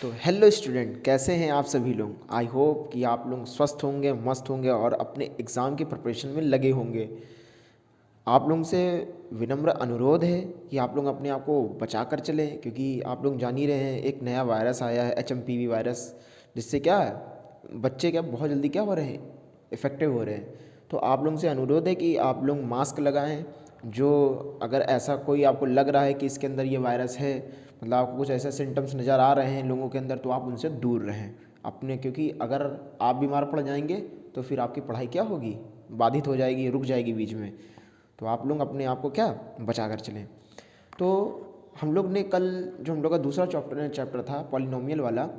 तो hello student, कैसे हैं आप सभी लोग। आई होप कि आप लोग स्वस्थ होंगे, मस्त होंगे और अपने एग्ज़ाम की प्रिपरेशन में लगे होंगे। आप लोगों से विनम्र अनुरोध है कि आप लोग अपने आप को बचा कर चलें, क्योंकि आप लोग जान ही रहे हैं एक नया वायरस आया है HMPV वायरस, जिससे क्या है बच्चे क्या बहुत जल्दी क्या हो रहे हैं, इफ़ेक्टिव हो रहे हैं। तो आप लोगों से अनुरोध है कि आप लोग मास्क लगाएं। जो अगर ऐसा कोई आपको लग रहा है कि इसके अंदर ये वायरस है, मतलब आपको कुछ ऐसे सिम्टम्स नज़र आ रहे हैं लोगों के अंदर, तो आप उनसे दूर रहें अपने, क्योंकि अगर आप बीमार पड़ जाएंगे तो फिर आपकी पढ़ाई क्या होगी, बाधित हो जाएगी, रुक जाएगी बीच में। तो आप लोग अपने आप को क्या बचा कर चलें। तो हम लोग ने कल जो हम लोग का दूसरा चैप्टर था पॉलिनोमियल वाला,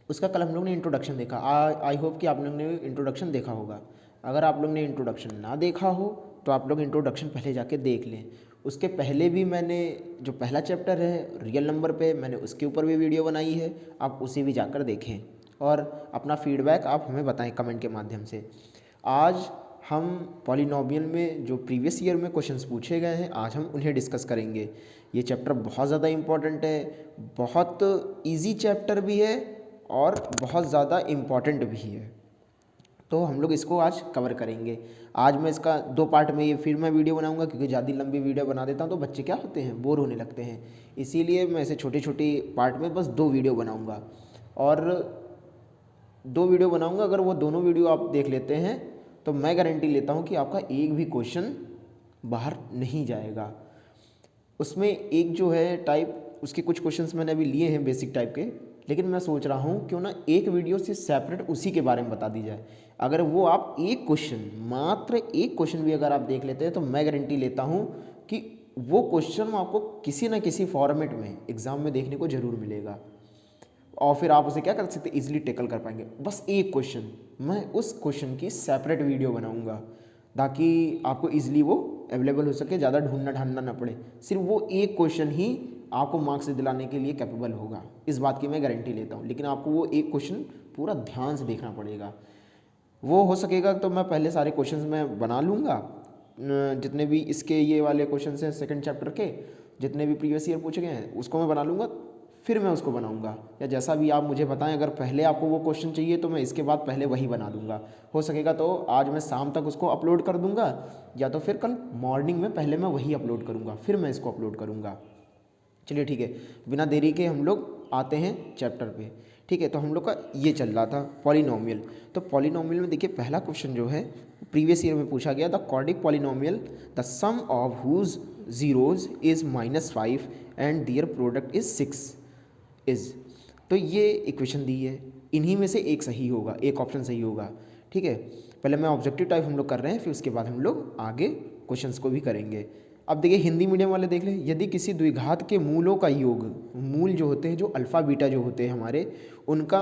उसका कल हम लोग ने इंट्रोडक्शन देखा। आई होप कि आप लोग ने इंट्रोडक्शन देखा होगा। अगर आप लोग ने इंट्रोडक्शन ना देखा हो तो आप लोग इंट्रोडक्शन पहले जाके देख लें। उसके पहले भी मैंने जो पहला चैप्टर है रियल नंबर पे, मैंने उसके ऊपर भी वीडियो बनाई है, आप उसे भी जाकर देखें और अपना फीडबैक आप हमें बताएं कमेंट के माध्यम से। आज हम पॉलिनोमियल में जो प्रीवियस ईयर में क्वेश्चंस पूछे गए हैं, आज हम उन्हें डिस्कस करेंगे। ये चैप्टर बहुत ज़्यादा इम्पॉर्टेंट है, बहुत इजी चैप्टर भी है और बहुत ज़्यादा इम्पॉर्टेंट भी है। तो हम लोग इसको आज कवर करेंगे। आज मैं इसका 2 पार्ट में ये फिर मैं वीडियो बनाऊंगा, क्योंकि ज़्यादा लंबी वीडियो बना देता हूँ तो बच्चे क्या होते हैं, बोर होने लगते हैं। इसीलिए मैं ऐसे छोटे छोटे पार्ट में बस 2 वीडियो बनाऊँगा, और 2 वीडियो बनाऊँगा। अगर वो दोनों वीडियो आप देख लेते हैं तो मैं गारंटी लेता हूँ कि आपका एक भी क्वेश्चन बाहर नहीं जाएगा। उसमें एक जो है टाइप, उसके कुछ क्वेश्चंस मैंने अभी लिए हैं बेसिक टाइप के, लेकिन मैं सोच रहा हूँ क्यों ना एक वीडियो से सेपरेट उसी के बारे में बता दी जाए। अगर वो आप एक क्वेश्चन, मात्र एक क्वेश्चन भी अगर आप देख लेते हैं तो मैं गारंटी लेता हूँ कि वो क्वेश्चन आपको किसी ना किसी फॉर्मेट में एग्ज़ाम में देखने को ज़रूर मिलेगा, और फिर आप उसे क्या कर सकते, इजीली टैकल कर पाएंगे। बस एक क्वेश्चन, मैं उस क्वेश्चन की सेपरेट वीडियो बनाऊंगा ताकि आपको इजीली वो अवेलेबल हो सके, ज़्यादा ढूंढना ढांढना ना पड़े। सिर्फ वो एक क्वेश्चन ही आपको मार्क्स दिलाने के लिए कैपेबल होगा, इस बात की मैं गारंटी लेता हूँ। लेकिन आपको वो एक क्वेश्चन पूरा ध्यान से देखना पड़ेगा। वो हो सकेगा तो मैं पहले सारे क्वेश्चंस मैं बना लूँगा, जितने भी इसके ये वाले क्वेश्चंस हैं सेकंड चैप्टर के, जितने भी प्रीवियस ईयर पूछे गए हैं उसको मैं बना लूँगा, फिर मैं उसको बनाऊँगा। या जैसा भी आप मुझे बताएं, अगर पहले आपको वो क्वेश्चन चाहिए तो मैं इसके बाद पहले वही बना दूँगा। हो सकेगा तो आज मैं शाम तक उसको अपलोड कर दूँगा, या तो फिर कल मॉर्निंग में पहले मैं वही अपलोड करूँगा, फिर मैं इसको अपलोड करूँगा। चलिए ठीक है, बिना देरी के हम लोग आते हैं चैप्टर पे। ठीक है, तो हम लोग का ये चल रहा था पॉलिनोमियल। तो पॉलिनोमियल में देखिए पहला क्वेश्चन जो है प्रीवियस ईयर में पूछा गया, the quadratic polynomial the sum of whose zeros is -5 and their product is 6 is. तो ये इक्वेशन दी है, इन्हीं में से एक सही होगा, एक ऑप्शन सही होगा। ठीक है, पहले मैं ऑब्जेक्टिव टाइप हम लोग कर रहे हैं, फिर उसके बाद हम लोग आगे क्वेश्चंस को भी करेंगे। अब देखिए हिंदी मीडियम वाले देख लें, यदि किसी द्विघात के मूलों का योग, मूल जो होते हैं जो अल्फ़ा बीटा जो होते हैं हमारे, उनका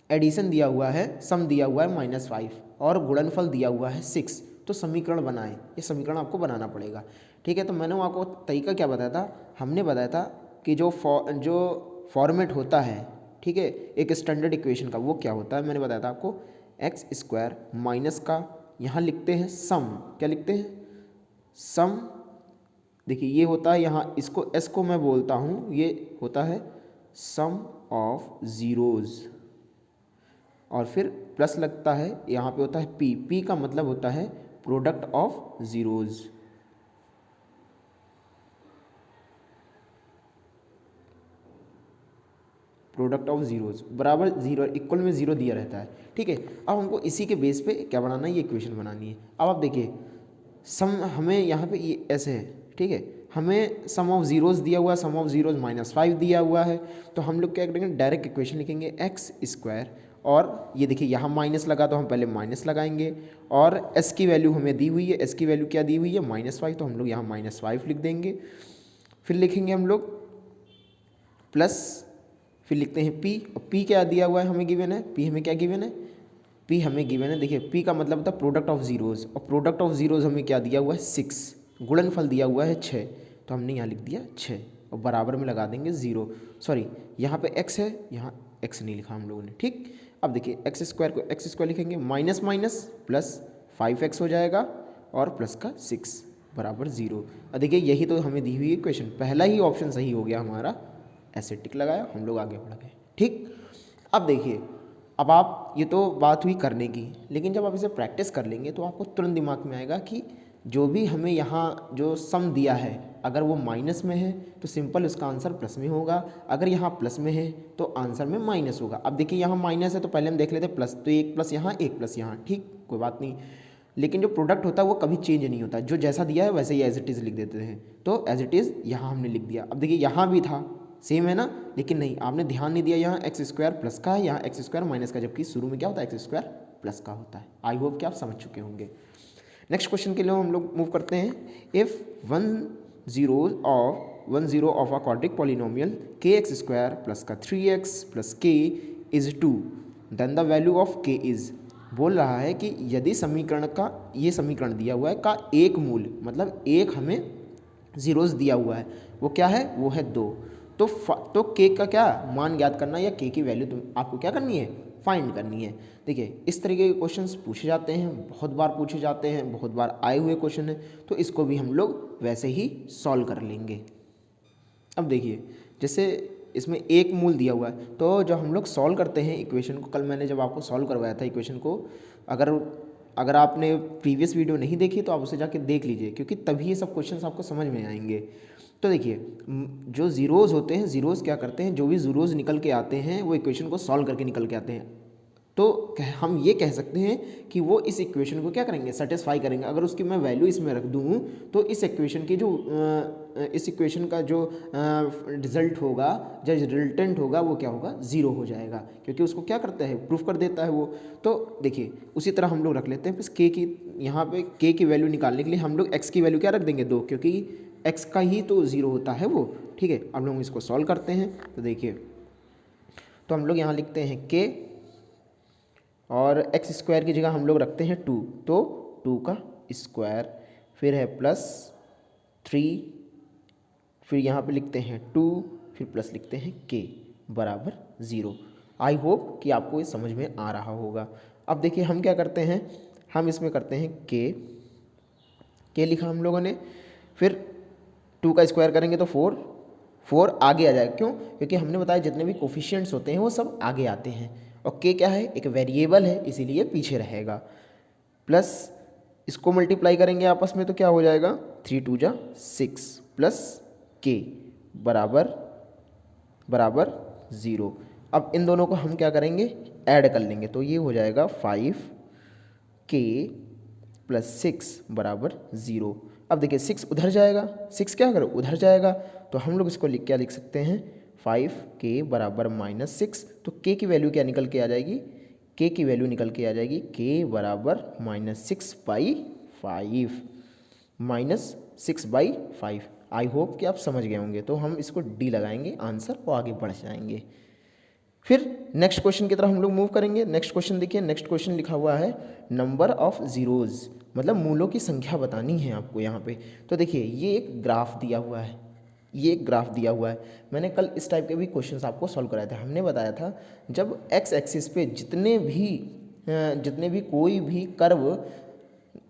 एडिशन दिया हुआ है, सम दिया हुआ है -5 और गुणनफल दिया हुआ है 6, तो समीकरण बनाएं। ये समीकरण आपको बनाना पड़ेगा। ठीक है, तो मैंने आपको तरीका क्या बताया था, हमने बताया था कि जो फॉर्मेट होता है, ठीक है, एक स्टैंडर्ड इक्वेशन का, वो क्या होता है मैंने बताया था आपको, x² माइनस का यहाँ लिखते हैं सम, क्या लिखते हैं, सम। देखिए ये होता है यहाँ, इसको s को मैं बोलता हूँ, ये होता है सम ऑफ ज़ीरोज़, और फिर प्लस लगता है, यहाँ पे होता है p, p का मतलब होता है product of zeros. Product of zeros बराबर ज़ीरो, इक्वल में ज़ीरो दिया रहता है। ठीक है, अब हमको इसी के बेस पे क्या बनाना है, ये इक्वेशन बनानी है। अब आप देखिए सम हमें यहाँ पे ये ऐसे है, ठीक है, हमें सम ऑफ ज़ीरोज़ दिया हुआ है, सम ऑफ ज़ीरोज़ -5 दिया हुआ है, तो हम लोग क्या करेंगे, डायरेक्ट इक्वेशन लिखेंगे x², और ये देखिए यहाँ माइनस लगा तो हम पहले माइनस लगाएंगे, और s की वैल्यू हमें दी हुई है, s की वैल्यू क्या दी हुई है -5, तो हम लोग यहाँ -5 लिख देंगे। फिर लिखेंगे हम लोग प्लस, फिर लिखते हैं p, और p क्या दिया हुआ है हमें गिवन है, p हमें क्या गिवन है, p हमें गिवन है, देखिए p का मतलब होता है प्रोडक्ट ऑफ ज़ीरोज़, और प्रोडक्ट ऑफ ज़ीरोज़ हमें क्या दिया हुआ है 6, गुणनफल दिया हुआ है 6, तो हमने यहाँ लिख दिया 6, और बराबर में लगा देंगे 0, सॉरी यहाँ पे x है, यहाँ x नहीं लिखा हम लोगों ने। ठीक, अब देखिए x² को x² लिखेंगे, माइनस माइनस प्लस 5x हो जाएगा, और प्लस का 6 बराबर 0। और देखिए यही तो हमें दी हुई इक्वेशन, पहला ही ऑप्शन सही हो गया हमारा, ऐसे टिक लगाया, हम लोग आगे बढ़ गए। ठीक। अब देखिए, अब आप, ये तो बात हुई करने की, लेकिन जब आप इसे प्रैक्टिस कर लेंगे तो आपको तुरंत दिमाग में आएगा कि जो भी हमें यहाँ जो सम दिया है, अगर वो माइनस में है तो सिंपल उसका आंसर प्लस में होगा, अगर यहाँ प्लस में है तो आंसर में माइनस होगा। अब देखिए यहाँ माइनस है तो पहले हम देख लेते हैं प्लस, तो एक प्लस यहाँ, एक प्लस यहाँ, ठीक, कोई बात नहीं। लेकिन जो प्रोडक्ट होता है वो कभी चेंज नहीं होता, जो जैसा दिया है वैसे ही एज इट इज़ लिख देते हैं, तो एज इट इज़ यहाँ हमने लिख दिया। अब देखिए यहाँ भी था, सेम है ना, लेकिन नहीं, आपने ध्यान नहीं दिया, यहाँ एक्स स्क्वायर प्लस का है, यहाँ एक्स स्क्वायर माइनस का, जबकि शुरू में क्या होता है, एक्स स्क्वायर प्लस का होता है। आई होप कि आप समझ चुके होंगे। नेक्स्ट क्वेश्चन के लिए हम लोग मूव करते हैं। If one zero of a quadratic polynomial K x square plus का 3x प्लस के is 2, then the value of के इज़। बोल रहा है कि यदि समीकरण का, ये समीकरण दिया हुआ है, का एक मूल, मतलब एक हमें जीरोस दिया हुआ है, वो क्या है, वो है 2। तो के का क्या मान ज्ञात करना, या के की वैल्यू आपको क्या करनी है, फाइंड करनी है। देखिए इस तरीके के क्वेश्चंस पूछे जाते हैं, बहुत बार पूछे जाते हैं, बहुत बार आए हुए क्वेश्चन है, तो इसको भी हम लोग वैसे ही सॉल्व कर लेंगे। अब देखिए, जैसे इसमें एक मूल दिया हुआ है, तो जब हम लोग सॉल्व करते हैं इक्वेशन को, कल मैंने जब आपको सॉल्व करवाया था इक्वेशन को, अगर आपने प्रीवियस वीडियो नहीं देखी तो आप उसे जाके देख लीजिए, क्योंकि तभी ये सब क्वेश्चंस आपको समझ में आएंगे। तो देखिए, जो ज़ीरोज़ होते हैं, ज़ीरोज़ क्या करते हैं, जो भी ज़ीरोज़ निकल के आते हैं वो इक्वेशन को सॉल्व करके निकल के आते हैं। तो हम ये कह सकते हैं कि वो इस इक्वेशन को क्या करेंगे, सेटिस्फाई करेंगे। अगर उसकी मैं वैल्यू इसमें रख दूँ तो इस इक्वेशन की जो इस इक्वेशन का जो रिजल्ट होगा, जो रिजल्टेंट होगा, वो क्या होगा, ज़ीरो हो जाएगा, क्योंकि उसको क्या करता है, प्रूफ कर देता है वो। तो देखिए उसी तरह हम लोग रख लेते हैं, बस के की, यहाँ पे के की वैल्यू निकालने के लिए हम लोग एक्स की वैल्यू क्या रख देंगे, 2, क्योंकि एक्स का ही तो ज़ीरो होता है वो, ठीक है। अब लोग इसको सॉल्व करते हैं, तो देखिए, तो हम लोग यहाँ लिखते हैं के, और एक्स स्क्वायर की जगह हम लोग रखते हैं 2, तो 2 का स्क्वायर, फिर है प्लस 3, फिर यहाँ पे लिखते हैं 2, फिर प्लस लिखते हैं के बराबर 0। आई होप कि आपको ये समझ में आ रहा होगा। अब देखिए हम क्या करते हैं, हम इसमें करते हैं के लिखा हम लोगों ने, फिर 2 का स्क्वायर करेंगे तो 4 आगे आ जाएगा। क्यों, क्योंकि हमने बताया जितने भी कोफिशिएंट्स होते हैं वो सब आगे आते हैं, और के क्या है, एक वेरिएबल है, इसीलिए पीछे रहेगा। प्लस इसको मल्टीप्लाई करेंगे आपस में तो क्या हो जाएगा, 3 2 जा 6 प्लस के बराबर 0। अब इन दोनों को हम क्या करेंगे, ऐड कर लेंगे, तो ये हो जाएगा 5 के प्लस 6 बराबर 0। अब देखिए 6 उधर जाएगा, 6 क्या करो, उधर जाएगा, तो हम लोग इसको क्या लिख सकते हैं, 5 के बराबर -6। तो के की वैल्यू क्या निकल के आ जाएगी, के की वैल्यू निकल के आ जाएगी के बराबर -6/5, -6/5। आई होप कि आप समझ गए होंगे। तो हम इसको डी लगाएंगे आंसर, और आगे बढ़ जाएंगे। फिर नेक्स्ट क्वेश्चन की तरफ हम लोग मूव करेंगे। नेक्स्ट क्वेश्चन देखिए, नेक्स्ट क्वेश्चन लिखा हुआ है नंबर ऑफ ज़ीरोज़, मतलब मूलों की संख्या बतानी है आपको यहाँ पे। तो देखिए ये एक ग्राफ दिया हुआ है, ये एक ग्राफ दिया हुआ है। मैंने कल इस टाइप के भी क्वेश्चंस आपको सॉल्व कराए थे। हमने बताया था जब एक्स एक्सिस पे जितने भी कोई भी कर्व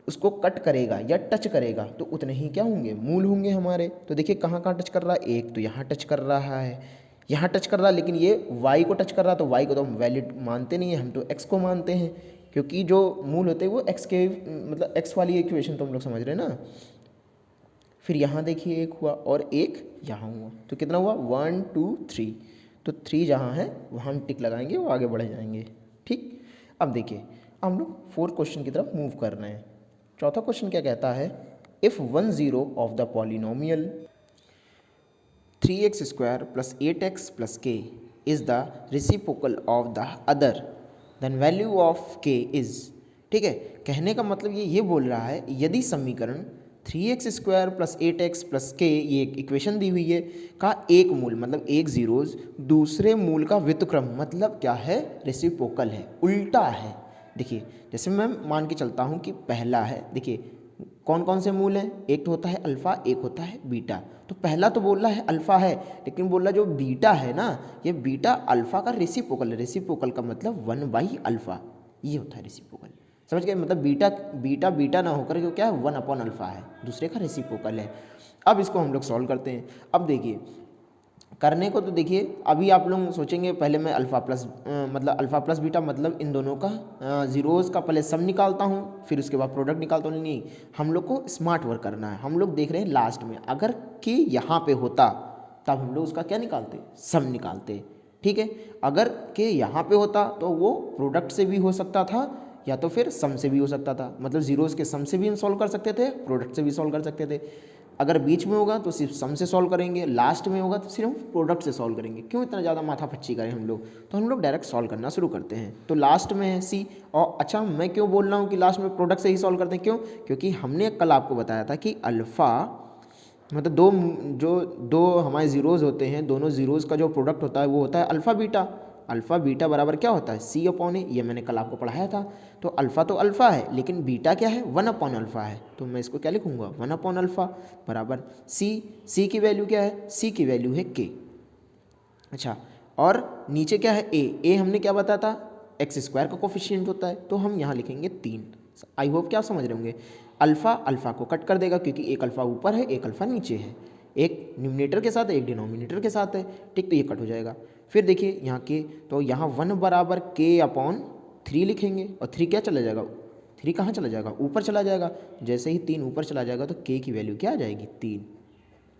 उसको कट करेगा या टच करेगा तो उतने ही क्या होंगे, मूल होंगे हमारे। तो देखिए कहाँ कहाँ टच कर रहा है, एक तो यहाँ टच कर रहा है, यहाँ टच कर रहा है, लेकिन ये y को टच कर रहा है, तो y को तो हम वैलिड मानते नहीं है, हम तो x को मानते हैं, क्योंकि जो मूल होते हैं वो x के, मतलब x वाली इक्वेशन तो हम लोग समझ रहे हैं ना। फिर यहाँ देखिए एक हुआ और एक यहाँ हुआ, तो कितना हुआ, 1 2 3। तो 3 जहाँ है वहाँ हम टिक लगाएंगे, वो आगे बढ़ जाएंगे, ठीक। अब देखिए हम लोग 4th क्वेश्चन की तरफ मूव कर रहे हैं। चौथा क्वेश्चन क्या कहता है, if 1 0 of the polynomial 3x square plus 8x plus के is the reciprocal of the other, then value of के इज़। ठीक है, कहने का मतलब ये बोल रहा है यदि समीकरण 3x square plus 8x plus के, ये एक इक्वेशन दी हुई है, का एक मूल मतलब एक जीरोज़ दूसरे मूल का व्युत्क्रम, मतलब क्या है, रेसिप्रोकल है, उल्टा है। देखिए जैसे मैं मान के चलता हूँ कि पहला है, देखिए कौन कौन से मूल हैं, एक तो होता है अल्फ़ा, एक होता है बीटा। तो पहला तो बोल रहा है अल्फ़ा है, लेकिन बोल रहा जो बीटा है ना, ये बीटा अल्फ़ा का रेसिप्रोकल है। रेसिप्रोकल का मतलब 1/अल्फ़ा, ये होता है रेसिप्रोकल। समझ गए, मतलब बीटा ना होकर के क्या है, 1/अल्फ़ा है, दूसरे का रेसिप्रोकल है। अब इसको हम लोग सॉल्व करते हैं। अब देखिए करने को तो देखिए अभी आप लोग सोचेंगे पहले मैं अल्फ़ा प्लस मतलब अल्फ़ा प्लस बीटा मतलब इन दोनों का ज़ीरोज़ का पहले सम निकालता हूँ फिर उसके बाद प्रोडक्ट निकालता हूँ। नहीं, हम लोग को स्मार्ट वर्क करना है। हम लोग देख रहे हैं लास्ट में अगर के यहाँ पे होता तब हम लोग उसका क्या निकालते, सम निकालते। ठीक है, अगर के यहाँ पे होता तो वो प्रोडक्ट से भी हो सकता था या तो फिर सम से भी हो सकता था, मतलब ज़ीरोज़ के सम से भी हम सॉल्व कर सकते थे, प्रोडक्ट से भी सॉल्व कर सकते थे। अगर बीच में होगा तो सिर्फ सम से सॉल्व करेंगे, लास्ट में होगा तो सिर्फ प्रोडक्ट से सॉल्व करेंगे। क्यों इतना ज़्यादा माथा पच्ची करें हम लोग, तो हम लोग डायरेक्ट सॉल्व करना शुरू करते हैं। तो लास्ट में है सी। और अच्छा मैं क्यों बोल रहा हूँ कि लास्ट में प्रोडक्ट से ही सॉल्व करते हैं, क्यों, क्योंकि हमने कल आपको बताया था कि अल्फ़ा मतलब दो हमारे ज़ीरोज़ होते हैं, दोनों ज़ीरोज़ का जो प्रोडक्ट होता है वो होता है अल्फ़ा बीटा। अल्फ़ा बीटा बराबर क्या होता है, सी अपॉन ए। ये मैंने कल आपको पढ़ाया था। तो अल्फ़ा तो अल्फ़ा है लेकिन बीटा क्या है, 1 अपॉन अल्फ़ा है। तो मैं इसको क्या लिखूँगा, 1 अपॉन अल्फ़ा बराबर सी की वैल्यू क्या है, सी की वैल्यू है के। अच्छा, और नीचे क्या है, ए हमने क्या बताया था, एक्स स्क्वायर का कोफिशिएंट होता है, तो हम यहाँ लिखेंगे 3। आई होप क्या आप समझ रहे होंगे। अल्फ़ा अल्फ़ा को कट कर देगा क्योंकि एक अल्फ़ा ऊपर है एक अल्फ़ा नीचे है, एक न्यूमरेटर के साथ है एक डिनोमिनेटर के साथ है। ठीक, तो ये कट हो जाएगा। फिर देखिए यहाँ के, तो यहाँ 1 बराबर के अपॉन 3 लिखेंगे और 3 क्या चला जाएगा, 3 कहाँ चला जाएगा, ऊपर चला जाएगा। जैसे ही 3 ऊपर चला जाएगा तो के की वैल्यू क्या आ जाएगी, 3।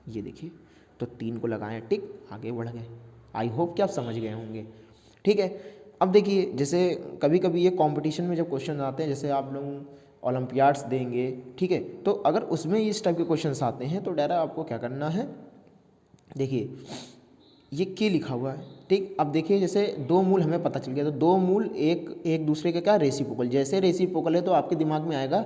ये देखिए, तो 3 को लगाएं टिक, आगे बढ़ गए। आई होप कि आप समझ गए होंगे। ठीक है, अब देखिए जैसे कभी कभी ये कंपटीशन में जब क्वेश्चन आते हैं, जैसे आप लोग ओलंपियाड्स देंगे, ठीक है, तो अगर उसमें इस टाइप के क्वेश्चन आते हैं तो डायरेक्ट आपको क्या करना है, देखिए ये के लिखा हुआ है। ठीक, अब देखिए जैसे दो मूल हमें पता चल गया, तो दो मूल एक दूसरे के क्या, रेसिप्रोकल। जैसे रेसिप्रोकल है तो आपके दिमाग में आएगा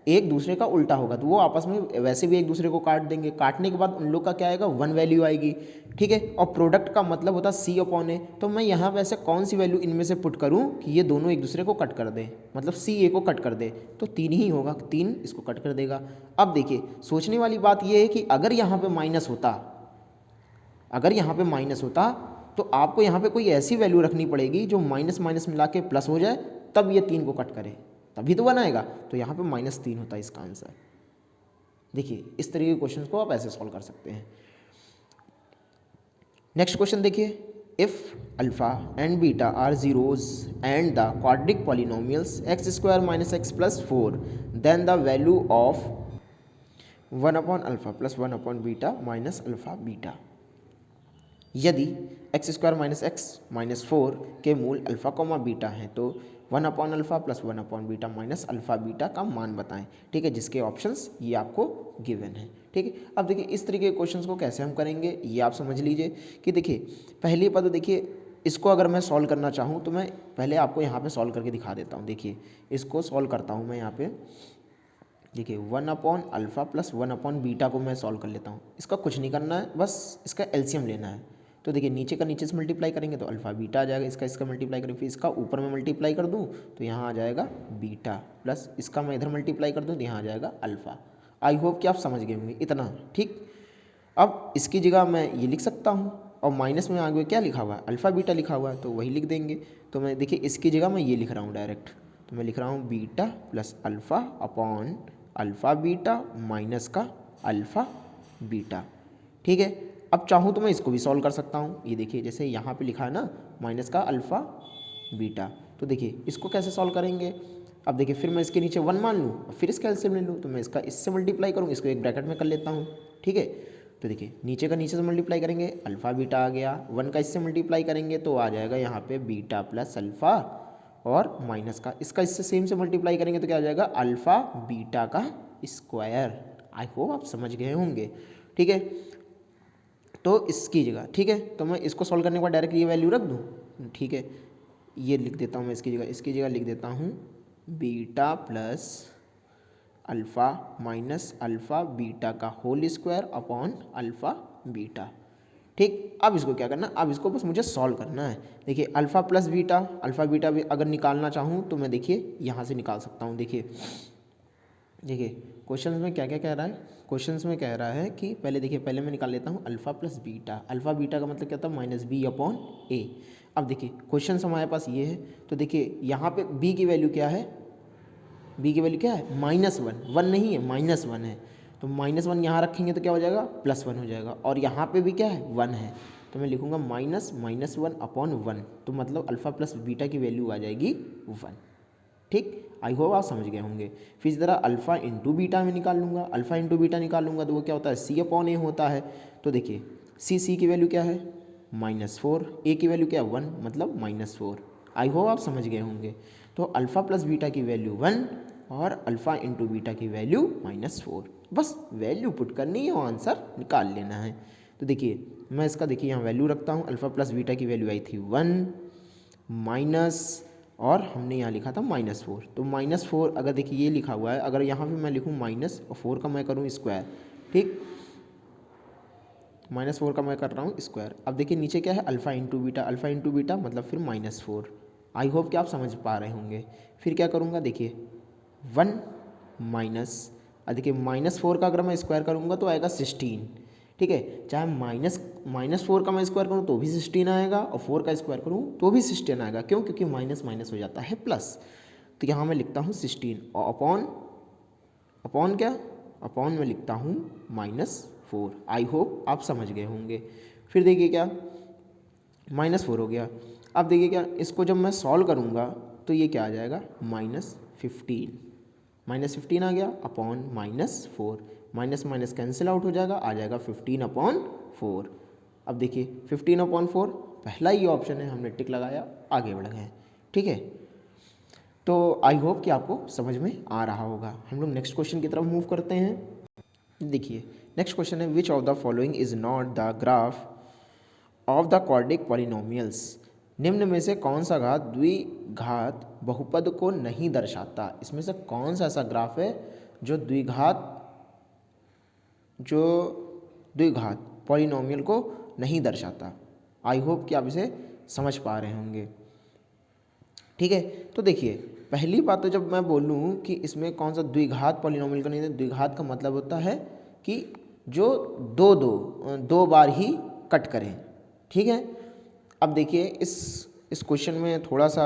एक दूसरे का उल्टा होगा, तो वो आपस में वैसे भी एक दूसरे को काट देंगे। काटने के बाद उन लोग का क्या आएगा, 1 वैल्यू आएगी। ठीक है, और प्रोडक्ट का मतलब होता है सी अपॉन ए। तो मैं यहाँ वैसे कौन सी वैल्यू इनमें से पुट करूँ कि ये दोनों एक दूसरे को कट कर दें, मतलब सी ए को कट कर दे, तो 3 ही होगा, 3 इसको कट कर देगा। अब देखिए सोचने वाली बात ये है कि अगर यहाँ पे माइनस होता, अगर यहाँ पे माइनस होता तो आपको यहाँ पे कोई ऐसी वैल्यू रखनी पड़ेगी जो माइनस माइनस मिला के प्लस हो जाए, तब ये 3 को कट करे, तभी तो बनाएगा। तो यहाँ पे -3 होता है इसका आंसर। देखिए इस तरीके के क्वेश्चन को आप ऐसे सॉल्व कर सकते हैं। नेक्स्ट क्वेश्चन देखिए, if alpha and beta are zeros and the quadratic polynomials x square minus x plus 4 then the value of 1 upon alpha plus 1 upon beta minus alpha beta. यदि x square minus x minus 4 के मूल alpha comma beta हैं तो 1 upon alpha plus 1 upon beta minus alpha beta का मान बताएं। ठीक है, जिसके ऑप्शंस ये आपको गिवन है। ठीक है, अब देखिए इस तरीके के क्वेश्चंस को कैसे हम करेंगे ये आप समझ लीजिए कि देखिए पहली बात तो देखिए इसको अगर मैं सॉल्व करना चाहूँ तो मैं पहले आपको यहाँ पे सॉल्व करके दिखा देता हूँ। देखिए इसको सॉल्व करता हूँ मैं यहाँ पे, देखिए 1 upon alpha plus 1 upon beta को मैं सॉल्व कर लेता हूँ। इसका कुछ नहीं करना है, बस इसका एलसीएम लेना है। तो देखिए नीचे का नीचे से मल्टीप्लाई करेंगे तो अल्फ़ा बीटा आ जाएगा, इसका मल्टीप्लाई करेंगे, फिर इसका ऊपर में मल्टीप्लाई कर दूँ तो यहाँ आ जाएगा बीटा, प्लस इसका मैं इधर मल्टीप्लाई कर दूँ तो यहाँ आ जाएगा अल्फ़ा। आई होप कि आप समझ गए होंगे इतना। ठीक, अब इसकी जगह मैं ये लिख सकता हूँ और माइनस में आगे क्या लिखा हुआ है, अल्फ़ा बीटा लिखा हुआ है, तो वही लिख देंगे। तो मैं देखिए इसकी जगह मैं ये लिख रहा हूँ डायरेक्ट, तो मैं लिख रहा हूँ beta plus alpha upon alpha beta minus का अल्फ़ा बीटा। ठीक है, अब चाहूँ तो मैं इसको भी सॉल्व कर सकता हूँ। ये देखिए जैसे यहाँ पे लिखा है ना माइनस का अल्फ़ा बीटा, तो देखिए इसको कैसे सॉल्व करेंगे। अब देखिए फिर मैं इसके नीचे 1 मान लूँ और फिर इसका एलसीएम ले लूँ, तो मैं इसका इससे मल्टीप्लाई करूँ, इसको एक ब्रैकेट में कर लेता हूँ। ठीक है, तो देखिए नीचे का नीचे से मल्टीप्लाई करेंगे अल्फ़ा बीटा आ गया, 1 का इससे मल्टीप्लाई करेंगे तो आ जाएगा यहाँ पे बीटा प्लस अल्फ़ा, और माइनस का इसका इससे सेम से मल्टीप्लाई करेंगे तो क्या आ जाएगा अल्फ़ा बीटा का स्क्वायर। आई होप आप समझ गए होंगे। ठीक है, तो इसकी जगह, ठीक है, तो मैं इसको सॉल्व करने के बाद डायरेक्ट ये वैल्यू रख दूँ। ठीक है, ये लिख देता हूँ मैं इसकी जगह लिख देता हूँ beta plus alpha minus alpha beta का whole square upon alpha beta. ठीक, अब इसको क्या करना, अब इसको बस मुझे सॉल्व करना है। देखिए alpha plus beta, alpha beta भी अगर निकालना चाहूँ तो मैं देखिए यहाँ से निकाल सकता हूँ। देखिए क्वेश्चन में क्या क्या कह रहा है, क्वेश्चन में कह रहा है कि पहले देखिए पहले मैं निकाल लेता हूँ alpha plus beta. Alpha beta का मतलब क्या होता है, माइनस बी अपॉन ए। अब देखिए क्वेश्चन हमारे पास ये है, तो देखिए यहाँ पे बी की वैल्यू क्या है, बी की वैल्यू क्या है -1, 1 नहीं है -1 है, तो -1 यहाँ रखेंगे तो क्या हो जाएगा +1 हो जाएगा, और यहाँ पे भी क्या है 1 है, तो मैं लिखूँगा -(-1) अपॉन 1, तो मतलब अल्फ़ा प्लस बीटा की वैल्यू आ जाएगी 1। ठीक, आई होप आप समझ गए होंगे। फिर इस तरह अल्फ़ा इंटू बीटा में निकाल लूँगा, अल्फ़ा इंटू बीटा निकाल लूँगा तो वो क्या होता है, C/A होता है। तो देखिए C की वैल्यू क्या है -4, A की वैल्यू क्या है 1, मतलब -4। आई होप आप समझ गए होंगे। तो अल्फ़ा प्लस बीटा की वैल्यू 1 और अल्फ़ा इंटू बीटा की वैल्यू -4, बस वैल्यू पुट करनी है और आंसर निकाल लेना है। तो देखिए मैं इसका देखिए यहाँ वैल्यू रखता हूँ, अल्फ़ा प्लस बीटा की वैल्यू आई थी 1 माइनस, और हमने यहाँ लिखा था -4, तो -4 अगर देखिए ये लिखा हुआ है, अगर यहाँ पे मैं लिखूँ माइनस और 4 का मैं करूँ स्क्वायर, ठीक, -4 का मैं कर रहा हूँ स्क्वायर। अब देखिए नीचे क्या है alpha into beta, alpha into beta मतलब फिर -4। आई होप कि आप समझ पा रहे होंगे। फिर क्या करूँगा देखिए 1 माइनस, देखिए -4 का अगर मैं स्क्वायर करूँगा तो आएगा 16, ठीक है। चाहे -4 का मैं स्क्वायर करूँ तो भी 16 आएगा और 4 का स्क्वायर करूँ तो भी 16 आएगा। क्यों? क्योंकि माइनस माइनस हो जाता है प्लस। तो यहाँ मैं लिखता हूँ 16 और अपॉन क्या, अपॉन में लिखता हूँ -4। आई होप आप समझ गए होंगे। फिर देखिए क्या -4 हो गया। अब देखिए क्या इसको जब मैं सॉल्व करूँगा तो ये क्या आ जाएगा -15 आ गया upon -4, minus minus cancel out हो जाएगा, आ जाएगा 15/4। अब देखिए 15/4 पहला ही ऑप्शन है, हमने टिक लगाया, आगे बढ़ गए, ठीक है। तो आई होप कि आपको समझ में आ रहा होगा। हम लोग नेक्स्ट क्वेश्चन की तरफ मूव करते हैं। देखिए नेक्स्ट क्वेश्चन है which of the following is not the graph of the quadratic polynomials. निम्न में से कौन सा घात द्विघात बहुपद को नहीं दर्शाता। इसमें से कौन सा ऐसा ग्राफ है जो द्विघात पॉलिनोमियल को नहीं दर्शाता। आई होप कि आप इसे समझ पा रहे होंगे, ठीक है। तो देखिए पहली बात तो जब मैं बोलूँ कि इसमें कौन सा द्विघात पॉलिनोमियल का नहीं, द्विघात का मतलब होता है कि जो दो बार ही कट करें, ठीक है। अब देखिए इस क्वेश्चन में थोड़ा सा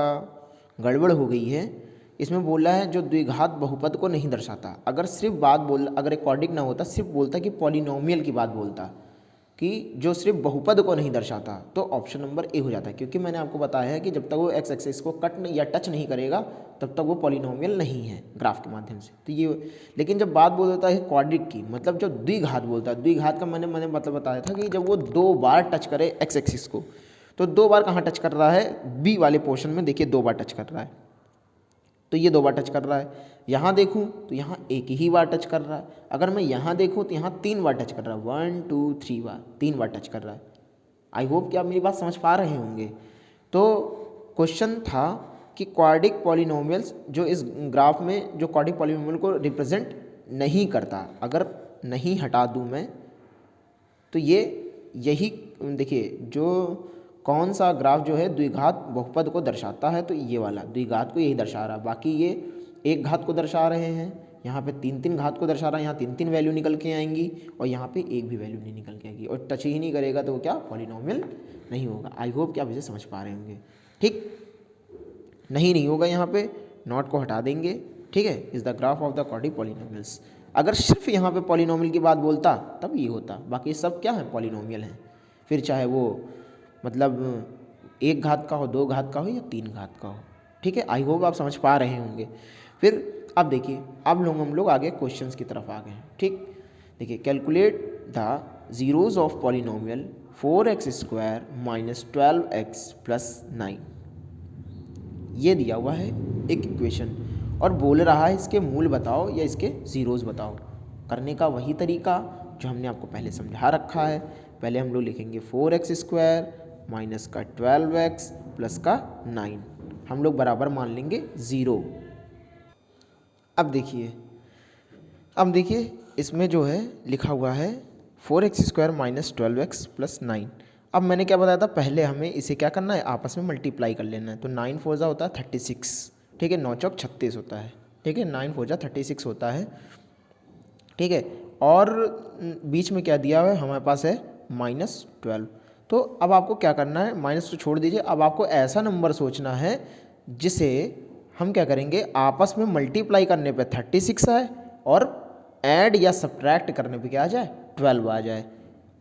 गड़बड़ हो गई है। इसमें बोला है जो द्विघात बहुपद को नहीं दर्शाता। अगर सिर्फ अगर एक क्वाड्रिक ना होता, सिर्फ बोलता कि पॉलिनोमियल की बात बोलता कि जो सिर्फ बहुपद को नहीं दर्शाता, तो ऑप्शन नंबर ए हो जाता है। क्योंकि मैंने आपको बताया है कि जब तक वो एक्स एक्सिस को कट या टच नहीं करेगा तब तक वो पॉलिनोमियल नहीं है ग्राफ के माध्यम से। तो ये लेकिन जब बात बोल देता है क्वाड्रिक की, मतलब जब द्विघात बोलता है, द्विघात का मैंने मतलब बताया था कि जब वो 2 बार टच करे एक्स एक्सिस को, तो 2 बार कहाँ टच कर रहा है, बी वाले पोर्शन में देखिए 2 बार टच कर रहा है, तो ये 2 बार टच कर रहा है। यहाँ देखूँ तो यहाँ एक ही बार टच कर रहा है। अगर मैं यहाँ देखूँ तो यहाँ 3 बार टच कर रहा है, 1 2 3 बार, 3 बार टच कर रहा है। आई होप कि आप मेरी बात समझ पा रहे होंगे। तो क्वेश्चन था कि क्वाड्रिक पॉलिनोमियल्स जो इस ग्राफ में जो क्वाड्रिक पॉलिनोमियल को रिप्रेजेंट नहीं करता, अगर नहीं हटा दूँ मैं तो यही देखिए जो कौन सा ग्राफ जो है द्विघात बहुपद को दर्शाता है, तो ये वाला द्विघात को यही दर्शा रहा है। बाकी ये एक घात को दर्शा रहे हैं, यहाँ पे 3 घात को दर्शा रहा है, यहाँ 3 वैल्यू निकल के आएंगी और यहाँ पे एक भी वैल्यू नहीं निकल के आएगी, और टच ही नहीं करेगा तो क्या पॉलिनोमियल नहीं होगा। आई होप कि आप इसे समझ पा रहे होंगे, ठीक। नहीं होगा, यहाँ पे नॉट को हटा देंगे, ठीक है। Is the graph of the quadratic polynomials. अगर सिर्फ यहाँ पे पॉलिनोमियल की बात बोलता तब ये होता, बाकी सब क्या है पॉलिनोमियल हैं। फिर चाहे वो मतलब 1 घात का हो, 2 घात का हो या 3 घात का हो, ठीक है। आई होप आप समझ पा रहे होंगे। फिर अब देखिए अब हम लोग आगे क्वेश्चंस की तरफ आ गए हैं, ठीक। देखिए calculate the zeros of polynomial 4x² - 12x + 9। ये दिया हुआ है एक इक्वेशन और बोल रहा है इसके मूल बताओ या इसके ज़ीरोज़ बताओ। करने का वही तरीका जो हमने आपको पहले समझा रखा है। पहले हम लोग लिखेंगे 4x² माइनस का 12x प्लस का 9, हम लोग बराबर मान लेंगे 0। अब देखिए इसमें जो है लिखा हुआ है 4x² माइनस 12x प्लस 9। अब मैंने क्या बताया था, पहले हमें इसे क्या करना है, आपस में मल्टीप्लाई कर लेना है। तो 9 4 जा होता है 36, ठीक है, 9 चौक 36 होता है, ठीक है, 9 4 जा 36 होता है, ठीक है। और बीच में क्या दिया हुआ है हमारे पास है -12। तो अब आपको क्या करना है, माइनस तो छोड़ दीजिए, अब आपको ऐसा नंबर सोचना है जिसे हम क्या करेंगे, आपस में मल्टीप्लाई करने पे 36 आए और ऐड या सब्ट्रैक्ट करने पे क्या आ जाए 12 आ जाए।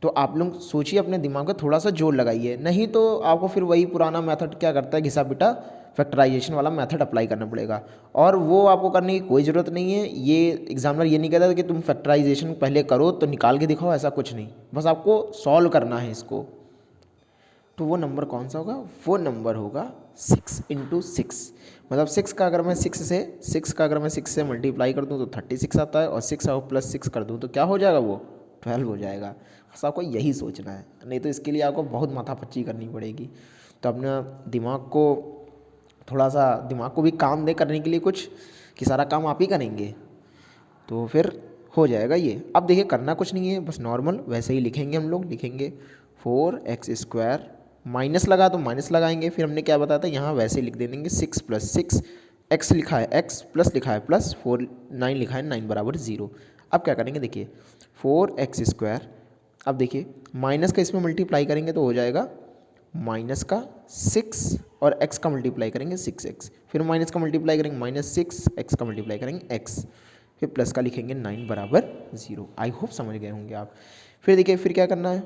तो आप लोग सोचिए, अपने दिमाग में थोड़ा सा जोर लगाइए, नहीं तो आपको फिर वही पुराना मेथड क्या करता है, घिसा पिटा फैक्टराइजेशन वाला मेथड अप्लाई करना पड़ेगा। और वो आपको करने की कोई ज़रूरत नहीं है। ये एग्जामिनर ये नहीं कहता कि तुम फैक्टराइजेशन पहले करो तो निकाल के दिखाओ, ऐसा कुछ नहीं, बस आपको सॉल्व करना है इसको। तो वो नंबर कौन सा होगा, वो नंबर होगा 6 × 6। मतलब 6 का अगर मैं 6 से मल्टीप्लाई कर दूँ तो 36 आता है, और 6 और +6 कर दूँ तो क्या हो जाएगा, वो 12 हो जाएगा। बस आपको यही सोचना है, नहीं तो इसके लिए आपको बहुत माथापच्ची करनी पड़ेगी। तो अपना दिमाग को थोड़ा सा, दिमाग को भी काम दे करने के लिए कुछ, कि सारा काम आप ही करेंगे तो फिर हो जाएगा ये। अब देखिए करना कुछ नहीं है, बस नॉर्मल वैसे ही लिखेंगे, हम लोग लिखेंगे 4x², माइनस लगा तो माइनस लगाएंगे, फिर हमने क्या बताया था यहाँ वैसे लिख दे देंगे 6 + 6, x लिखा है x, प्लस लिखा है प्लस, 4 9 लिखा है 9 = 0। अब क्या करेंगे, देखिए 4x², अब देखिए माइनस का इसमें मल्टीप्लाई करेंगे तो हो जाएगा माइनस का 6, और x का मल्टीप्लाई करेंगे 6x, फिर माइनस का मल्टीप्लाई करेंगे -6, x का मल्टीप्लाई करेंगे x, फिर प्लस का लिखेंगे 9 = 0। आई होप समझ गए होंगे आप। फिर देखिए फिर क्या करना है,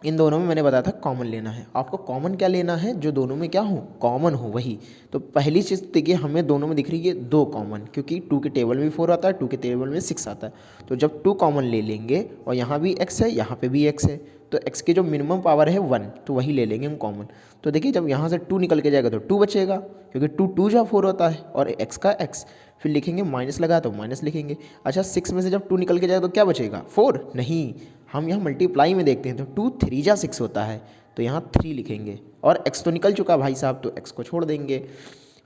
इन दोनों में मैंने बताया था कॉमन लेना है। आपको कॉमन क्या लेना है, जो दोनों में क्या हो, कॉमन हो वही। तो पहली चीज़ देखिए, हमें दोनों में दिख रही है 2 कॉमन, क्योंकि 2 के टेबल में 4 आता है, 2 के टेबल में 6 आता है। तो जब 2 कॉमन ले लेंगे, और यहाँ भी x है, यहाँ पे भी x है, तो x की जो मिनिमम पावर है 1, तो वही ले लेंगे हम कॉमन। तो देखिए जब यहाँ से 2 निकल के जाएगा तो 2 बचेगा, क्योंकि 2 2 जा 4 होता है, और x का x, फिर लिखेंगे माइनस लगा तो माइनस लिखेंगे। अच्छा 6 में से जब 2 निकल के जाएगा तो क्या बचेगा, 4 नहीं, हम यहाँ मल्टीप्लाई में देखते हैं, तो 2 3 जा 6 होता है, तो यहाँ 3 लिखेंगे, और x तो निकल चुका भाई साहब, तो x को छोड़ देंगे,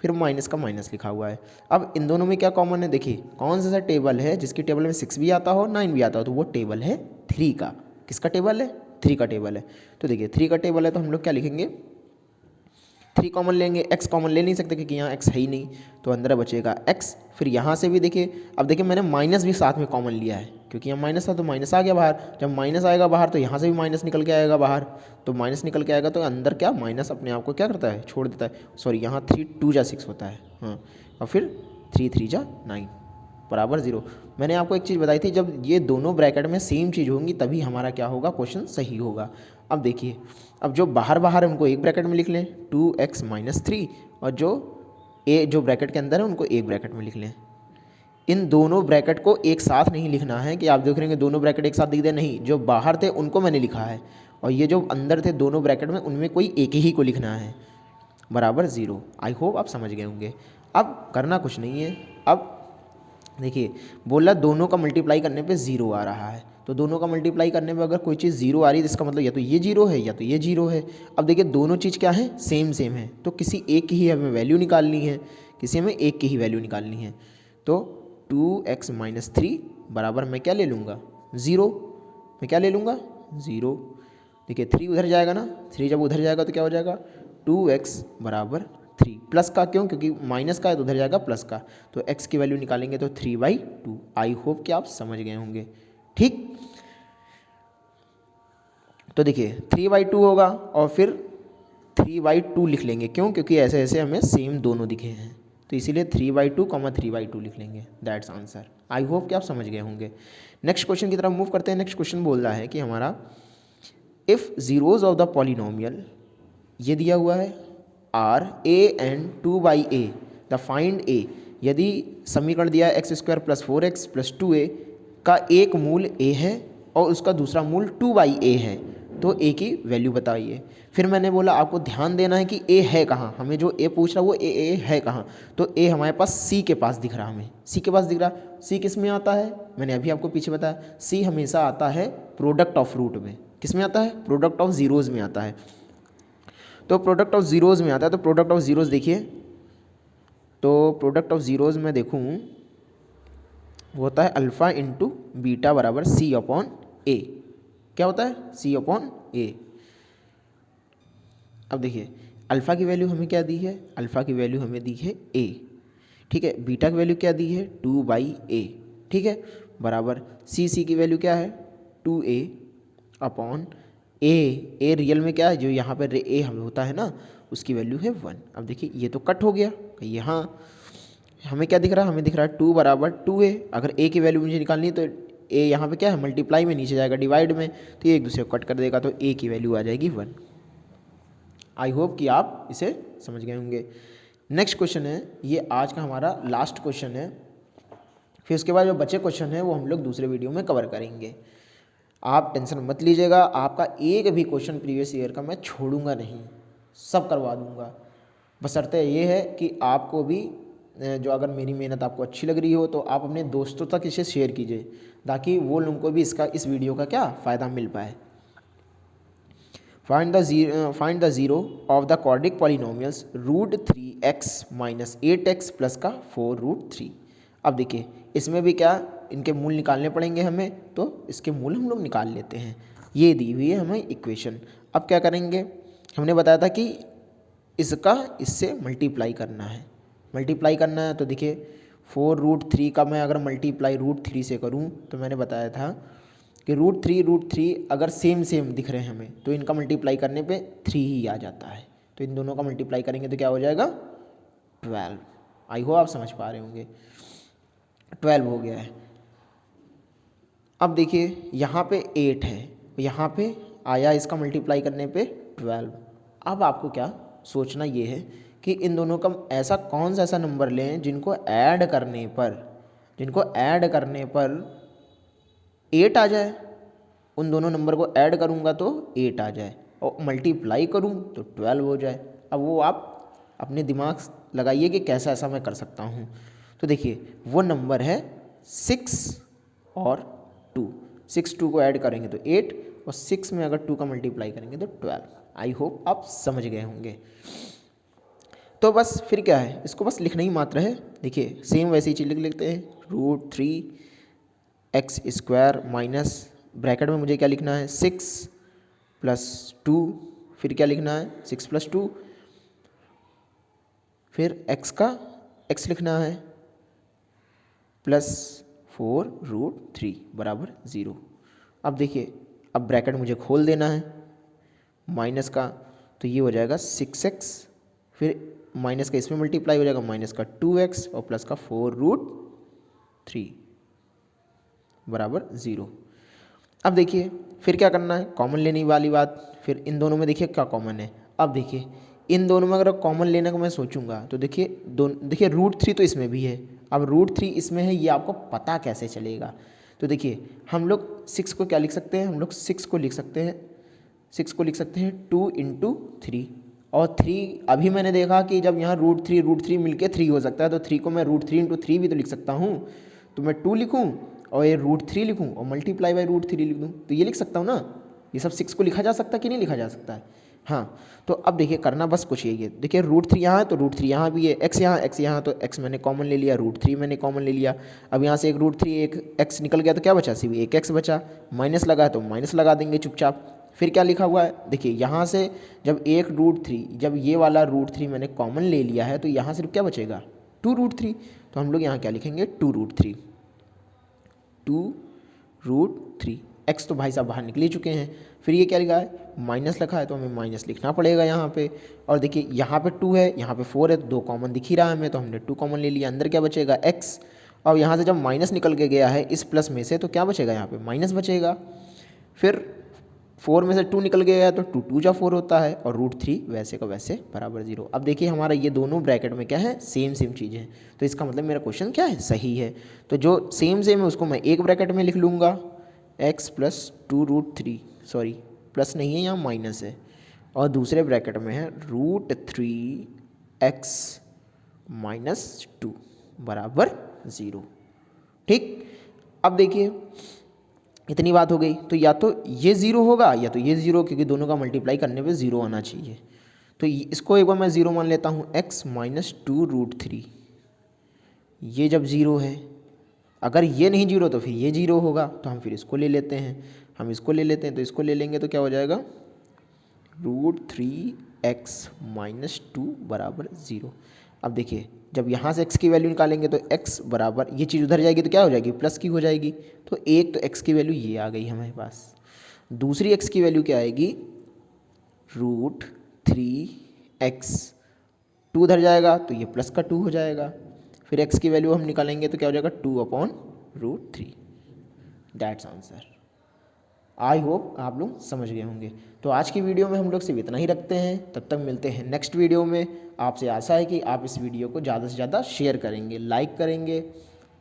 फिर माइनस का माइनस लिखा हुआ है। अब इन दोनों में क्या कॉमन है, देखिए कौन सा टेबल है जिसकी टेबल में 6 भी आता हो 9 भी आता हो, तो वो टेबल है 3 का। किसका टेबल है, 3 का टेबल है। तो देखिए 3 का टेबल है, तो हम लोग क्या लिखेंगे, 3 कॉमन लेंगे, x कॉमन ले नहीं सकते क्योंकि यहाँ x है ही नहीं, तो अंदर बचेगा x। फिर यहाँ से भी देखिए, अब देखिए मैंने माइनस भी साथ में कॉमन लिया है, क्योंकि यहाँ माइनस था तो माइनस आ गया बाहर। जब माइनस आएगा बाहर तो यहाँ से भी माइनस निकल के आएगा बाहर, तो माइनस निकल के आएगा तो अंदर क्या, माइनस अपने आप को क्या करता है, छोड़ देता है। सॉरी, यहाँ 3 2 जा 6 होता है, हाँ, और फिर 3 3 जा 9 = 0। मैंने आपको एक चीज़ बताई थी, जब ये दोनों ब्रैकेट में सेम चीज़ होंगी तभी हमारा क्या होगा, क्वेश्चन सही होगा। अब देखिए, अब जो बाहर बाहर है उनको एक ब्रैकेट में लिख लें, 2x - 3, और जो ब्रैकेट के अंदर है उनको एक ब्रैकेट में लिख लें। इन दोनों ब्रैकेट को एक साथ नहीं लिखना है कि आप देख रहे हैं दोनों ब्रैकेट एक साथ दिख दे, नहीं, जो बाहर थे उनको मैंने लिखा है, और ये जो अंदर थे दोनों ब्रैकेट में, उनमें कोई एक ही को लिखना है, =0। आई होप आप समझ गए होंगे। अब करना कुछ नहीं है। अब देखिए बोला दोनों का मल्टीप्लाई करने पे 0 आ रहा है, तो दोनों का मल्टीप्लाई करने पे अगर कोई चीज़ 0 आ रही है तो इसका मतलब या तो ये 0 है या तो ये 0 है। अब देखिए दोनों चीज़ क्या है, सेम सेम है, तो किसी एक की ही हमें वैल्यू निकालनी है, किसी में एक की ही वैल्यू निकालनी है। तो 2x - 3 बराबर मैं क्या ले लूँगा, 0। मैं क्या ले लूँगा, 0। देखिए 3 उधर जाएगा ना, 3 जब उधर जाएगा तो क्या हो जाएगा, 2x = 3, प्लस का क्यों, क्योंकि माइनस का है तो उधर जाएगा प्लस का, तो x की वैल्यू निकालेंगे तो 3/2। आई होप कि आप समझ गए होंगे, ठीक। तो देखिए 3/2 होगा, और फिर 3/2 लिख लेंगे, क्यों, क्योंकि ऐसे ऐसे हमें सेम दोनों दिखे हैं, तो इसीलिए 3/2, 3/2 लिख लेंगे, दैट्स आंसर। आई होप कि आप समझ गए होंगे। नेक्स्ट क्वेश्चन की तरफ मूव करते हैं। नेक्स्ट क्वेश्चन बोल रहा है कि हमारा, if zeros of the polynomial, ये दिया हुआ है r a and 2/a, the find a, यदि समीकरण दिया है x² + 4x + 2a का एक मूल a है और उसका दूसरा मूल 2/a है, तो a की वैल्यू बताइए। फिर मैंने बोला आपको ध्यान देना है कि a है कहाँ, हमें जो a पूछ रहा है वो a है कहाँ, तो a हमारे पास c के पास दिख रहा, हमें c के पास दिख रहा। c किस में आता है, मैंने अभी आपको पीछे बताया, c हमेशा आता है प्रोडक्ट ऑफ रूट में। किस में आता है, प्रोडक्ट ऑफ जीरोज़ में आता है। तो प्रोडक्ट ऑफ जीरोज़ में आता है, तो प्रोडक्ट ऑफ जीरोज़ देखिए, तो प्रोडक्ट ऑफ जीरोज़ में देखूँ वो होता है अल्फ़ा × बीटा = c/a। क्या होता है, c/a। अब देखिए अल्फ़ा की वैल्यू हमें क्या दी है, अल्फ़ा की वैल्यू हमें दी है a, ठीक है। बीटा की वैल्यू क्या दी है, 2/a, ठीक है, बराबर c की वैल्यू क्या है, 2a/a। a रियल में क्या है, जो यहाँ पर a हमें होता है ना, उसकी वैल्यू है 1। अब देखिए ये तो कट हो गया, यहाँ हमें क्या दिख रहा है, हमें दिख रहा है 2 = 2a। अगर a की वैल्यू मुझे निकालनी है तो ए यहाँ पे क्या है, मल्टीप्लाई में, नीचे जाएगा डिवाइड में, तो ये एक दूसरे को कट कर देगा, तो ए की वैल्यू आ जाएगी 1। आई होप कि आप इसे समझ गए होंगे। नेक्स्ट क्वेश्चन है, ये आज का हमारा लास्ट क्वेश्चन है, फिर उसके बाद जो बचे क्वेश्चन है वो हम लोग दूसरे वीडियो में कवर करेंगे। आप टेंशन मत लीजिएगा, आपका एक भी क्वेश्चन प्रीवियस ईयर का मैं छोड़ूंगा नहीं, सब करवा दूंगा। बशर्ते ये है कि आपको भी जो, अगर मेरी मेहनत आपको अच्छी लग रही हो तो आप अपने दोस्तों तक इसे शेयर कीजिए, ताकि वो लोगों को भी इस वीडियो का क्या फ़ायदा मिल पाए। Find the zero of the quadratic polynomials √3x - 8x plus का 4√3। अब देखिए इसमें भी क्या, इनके मूल निकालने पड़ेंगे हमें, तो इसके मूल हम लोग निकाल लेते हैं। ये दी हुई है हमें इक्वेशन। अब क्या करेंगे, हमने बताया था कि इसका इससे मल्टीप्लाई करना है। मल्टीप्लाई करना है तो देखिए 4√3 का मैं अगर मल्टीप्लाई √3 से करूं, तो मैंने बताया था कि √3 अगर सेम सेम दिख रहे हैं हमें, तो इनका मल्टीप्लाई करने पे 3 ही आ जाता है। तो इन दोनों का मल्टीप्लाई करेंगे तो क्या हो जाएगा, 12। आई होप आप समझ पा रहे होंगे, 12 हो गया है। अब देखिए यहाँ पे 8 है, यहाँ पे आया इसका मल्टीप्लाई करने पे 12। अब आपको क्या सोचना ये है कि इन दोनों का ऐसा कौन सा ऐसा नंबर लें जिनको ऐड करने पर 8 आ जाए। उन दोनों नंबर को ऐड करूँगा तो 8 आ जाए, और मल्टीप्लाई करूँ तो 12 हो जाए। अब वो आप अपने दिमाग लगाइए कि कैसा ऐसा मैं कर सकता हूँ। तो देखिए वो नंबर है 6 और 2। 6 2 को ऐड करेंगे तो 8, और 6 में अगर 2 का मल्टीप्लाई करेंगे तो 12। आई होप आप समझ गए होंगे। तो बस फिर क्या है, इसको बस लिखना ही मात्र है। देखिए सेम वैसी चीज़ लिख लेते हैं, √3x² माइनस ब्रैकेट में मुझे क्या लिखना है 6 + 2, फिर क्या लिखना है 6 + 2, फिर x का x लिखना है +4√3 बराबर 0। अब देखिए अब ब्रैकेट मुझे खोल देना है माइनस का, तो ये हो जाएगा 6x, फिर माइनस का इसमें मल्टीप्लाई हो जाएगा माइनस का 2x, और प्लस का 4√3 बराबर 0। अब देखिए फिर क्या करना है, कॉमन लेने वाली बात। फिर इन दोनों में देखिए क्या कॉमन है। अब देखिए इन दोनों में अगर कॉमन लेने का मैं सोचूंगा तो देखिए देखिए √3 तो इसमें भी है। अब √3 इसमें है, ये आपको पता कैसे चलेगा। तो देखिए हम लोग 6 को क्या लिख सकते हैं, हम लोग 6 को लिख सकते हैं 2 × 3, और 3 अभी मैंने देखा कि जब यहाँ √3 मिलके 3 हो सकता है, तो 3 को मैं √3 × 3 भी तो लिख सकता हूँ। तो मैं 2 लिखूँ और ये √3 लिखूँ और मल्टीप्लाई बाई √3 लिख दूँ, तो ये लिख सकता हूँ ना। ये सब 6 को लिखा जा सकता है कि नहीं लिखा जा सकता है। हाँ, तो अब देखिए करना बस कुछ यही है। देखिए √3 यहाँ है तो √3 यहाँ भी है, x यहाँ तो x मैंने कॉमन ले लिया, √3 मैंने कॉमन ले लिया। अब यहाँ से एक √3 एक x निकल गया तो क्या बचा, सिर्फ एक x बचा। माइनस लगा है तो माइनस लगा देंगे चुपचाप। फिर क्या लिखा हुआ है, देखिए यहाँ से जब एक √3, जब ये वाला √3 मैंने कॉमन ले लिया है तो यहाँ सिर्फ क्या बचेगा 2√3। तो हम लोग यहाँ क्या लिखेंगे 2√3, x तो भाई साहब बाहर निकल ही चुके हैं। फिर ये क्या लिखा है, माइनस लिखा है तो हमें माइनस लिखना पड़ेगा यहाँ पे। और देखिए यहाँ पे 2 है, यहाँ पे 4 है, तो 2 कॉमन दिख ही रहा है हमें, तो हमने 2 कॉमन ले लिया। अंदर क्या बचेगा x, और यहाँ से जब माइनस निकल के गया है इस प्लस में से, तो क्या बचेगा यहाँ पे माइनस बचेगा। फिर 4 में से 2 निकल गया है तो 2 2 जा 4 होता है, और √3 वैसे का वैसे बराबर 0। अब देखिए हमारा ये दोनों ब्रैकेट में क्या है, सेम चीज़ें हैं, तो इसका मतलब मेरा क्वेश्चन क्या है, सही है। तो जो सेम है उसको मैं एक ब्रैकेट में लिख लूँगा, x + 2√3, सॉरी प्लस नहीं है यहाँ माइनस है, और दूसरे ब्रैकेट में है √3x - 2 बराबर 0। ठीक, अब देखिए इतनी बात हो गई, तो या तो ये 0 होगा या तो ये 0, क्योंकि दोनों का मल्टीप्लाई करने पे 0 आना चाहिए। तो इसको एक बार मैं 0 मान लेता हूँ, x - 2√3। ये जब 0 है, अगर ये नहीं 0 तो फिर ये 0 होगा, तो हम फिर इसको ले लेते हैं। तो इसको ले लेंगे तो क्या हो जाएगा √3x - 2 बराबर 0। अब देखिए जब यहाँ से x की वैल्यू निकालेंगे तो x बराबर, ये चीज़ उधर जाएगी तो क्या हो जाएगी, प्लस की हो जाएगी। तो एक तो x की वैल्यू ये आ गई हमारे पास, दूसरी x की वैल्यू क्या आएगी √3x, 2 उधर जाएगा तो ये प्लस का 2 हो जाएगा। फिर x की वैल्यू हम निकालेंगे तो क्या हो जाएगा 2/√3। That's answer. आई होप आप लोग समझ गए होंगे। तो आज की वीडियो में हम लोग सिर्फ इतना ही रखते हैं, तब तक मिलते हैं नेक्स्ट वीडियो में। आपसे आशा है कि आप इस वीडियो को ज़्यादा से ज़्यादा शेयर करेंगे, लाइक करेंगे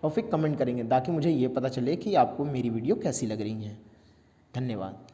और फिर कमेंट करेंगे, ताकि मुझे ये पता चले कि आपको मेरी वीडियो कैसी लग रही है। धन्यवाद।